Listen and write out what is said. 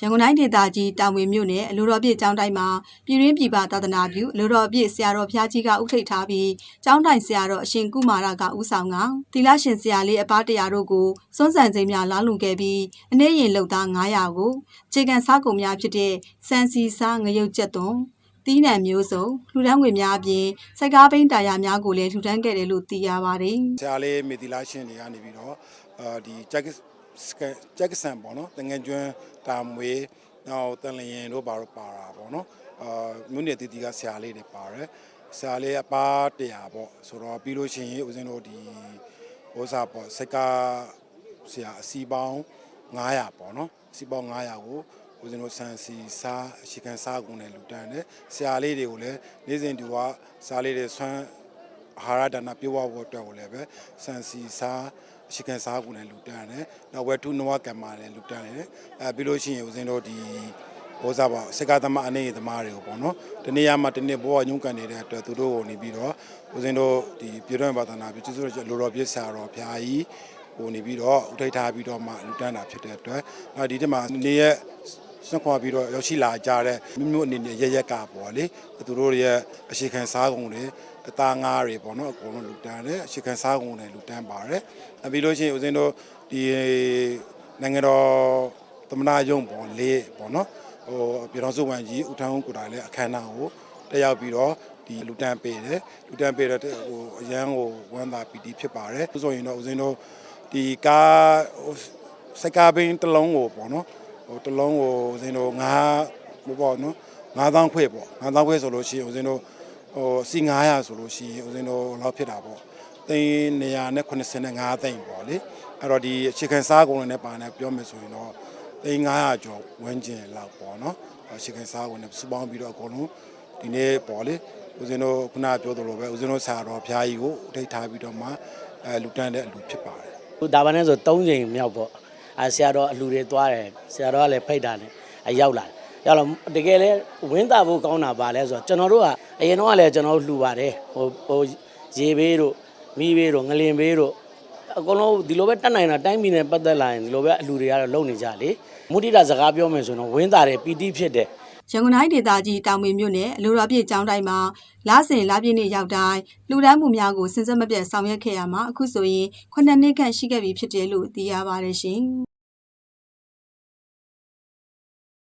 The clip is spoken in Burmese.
ရန်ကုန်တိုင်းဒေသကြီးတာမွေမြို့နယ်အလိုတော်ပြည့်ကျောင်းတိုင်းမှာပြည်ရင်းပြည်ပသာသနာပြုအလိုတော်ပြည့်ဆရာတော်ဖျားကြီးကဥထိတ်ထားပြီးကျောင်းတိုင်းဆရာတော်အရှင်ကုမာရကဦးဆောင်ကသီလရှင်ဆရာလေးအပါး100တို့ကိုစွန့်စံချိန်များလာလုံခဲ့ပြီးအနည်းရင်လုံသား900ကိုခြေကန်စားကုန်များဖြစ်တဲ့စံစီစားငရုတ်ကျက်သွန်တီးနှံမျိုးစုံလှူဒန်းငွေများအပြင်စိုက်ကားပိန်းတာယာများကိုလည်းလှူဒန်းခဲ့တယ်လို့သိရပါတယ်။ဆရာလေးမေတီလာရှင်တွေကနေပြီးတော့ဒီဂျက်ကဆန်ပေါ့နော်တငယ်ကျွန်းတာမွေနောက်တန်လျင်တို့ပါတော့ပါတာပေါ့နော်မြို့နယ်တီကဆရာလေးတွေပါတယ်ဆရာလေးအပါ100ပေါ့ဆိုတော့ပြီးလို့ရှိရင်ဦးဇင်းတို့ဒီဥစားပေါ့စိုက်ကားဆရာအစီပေါင်း900ပေါ့နော်အစီပေါင်း900ကိုဦးဇင်းတို့စံစီစားအရှိကန်စားကုန်နဲ့လူတန်းတယ်ဆရာလေးတွေကိုလည်းနေ့စဉ်ဒီကစားလေးတွေဆွမ်းအာဟာရဒါနပြေဝဖို့အတွက်ကိုလည်းပဲစံစီစားအရှိကန်စားကုန်နဲ့လူတန်းတယ်နောက်ဝက်ထုနဝကံမာနဲ့လူတန်းတယ်ပြီးလို့ရှိရင်ဦးဇင်းတို့ဒီဥစားပေါ့စကားသမားအနေနဲ့သမားတွေကိုပေါ့နော်တနေ့မှတနေ့ဘောကညုံကန်နေတဲ့အတွက်သူတို့ကိုနေပြီးတော့ဦးဇင်းတို့ဒီပြည်တော်ဘာသာနာပြီးကျေးဇူးတော်လိုတော်ပြည့်ဆရာတော်ဘုရားကြီးဟိုနေပြီးတော့ဥထိတ်ထားပြီးတော့မှလူတန်းတာဖြစ်တဲ့အတွက်ဒီတက်မှာနေရဲ့စွန့်ခွာပြီးတော့ရောက်ရှိလာကြတဲ့မြို့အနေနဲ့ရရက်ကပေါ့လေသူတို့ရဲ့အရှိခံစားကုန်တွေအသားငါးတွေပေါ့နော်အကုန်လုံးလူတန်းတယ်အရှိခံစားကုန်တွေလူတန်းပါတယ်ပြီးလို့ရှိရင်ဦးဇင်းတို့ဒီနိုင်ငံတော်သမ္မတရုံးပေါ့လေးပေါ့နော်ဟိုပြည်တော်စုဝန်ကြီးဦးထန်းဦးကိုယ်တိုင်လည်းအခမ်းအနားကိုတက်ရောက်ပြီးတော့ဒီလူတန်းပေးတယ်လူတန်းပေးတော့ဟိုအရန်ကိုဝမ်းသာပီတိဖြစ်ပါတယ်ဆိုရင်တော့ဦးဇင်းတို့ဒီကားစကားပင်းတစ်လုံးကိုပေါ့နော်ဟိုတစ်လုံးကိုဦးဇင်းတို့9ပေါ့နော်9000ခွဲပေါ့9000ခွဲဆိုလို့ရှိရင်ဦးဇင်းတို့ဟိုစီ900ဆိုလို့ရှိရင်ဦးဇင်းတို့လောက်ဖြစ်တာပေါ့သိန်း185သိန်းပေါ့လေအဲ့တော့ဒီအခြေခံစားကုန်တွေနဲ့ပါနေပြောမယ်ဆိုရင်တော့သိန်း900ကျော်ဝန်းကျင်လောက်ပေါ့နော်အခြေခံစားကုန်နဲ့စုပေါင်းပြီးတော့အကုန်လုံးဒီနေ့ပေါ့လေဦးဇင်းတို့ခုနပြောသလိုပဲဦးဇင်းတို့ဆရာတော်ဘုရားကြီးကိုအထိတ်ထားပြီးတော့မှလူတန်းတဲ့အလူဖြစ်ပါတယ်ဒါပါနဲ့ဆို3ချိန်မြောက်ပေါ့ဆရာတော်အလူတွေသွားတယ်ဆရာတော်ကလည်းဖိတ်တာနဲ့ရောက်လာရောက်တော့တကယ်လဲဝင်းတာဖို့ကောင်းတာပါလဲဆိုတော့ကျွန်တော်တို့ကအရင်တော့ကလည်းကျွန်တော်တို့လှူပါတယ်ဟိုရေဘေးတို့မီးဘေးတို့ငလင်ဘေးတို့အကုန်လုံးဒီလိုပဲတတ်နိုင်တာတိုင်းပြည်နဲ့ပတ်သက်လာရင်ဒီလိုပဲအလူတွေကတော့လုံနေကြလေမုဒိတာစကားပြောမယ်ဆိုတော့ဝင်းတာတယ်ပီတိဖြစ်တယ်ရန်ကုန်တိုင်းဒေသကြီးတောင်မေမြို့နယ်အလိုတော်ပြည့်ကျောင်းတိုင်းမှာလစဉ်လပြည့်နေ့ရောက်တိုင်းလူဒန်းမှုများကိုစဉ်ဆက်မပြတ်ဆောင်ရွက်ခဲ့ရမှာအခုဆိုရင်9နှစ်ခန့်ရှိခဲ့ပြီဖြစ်တယ်လို့သိရပါတယ်ရှင်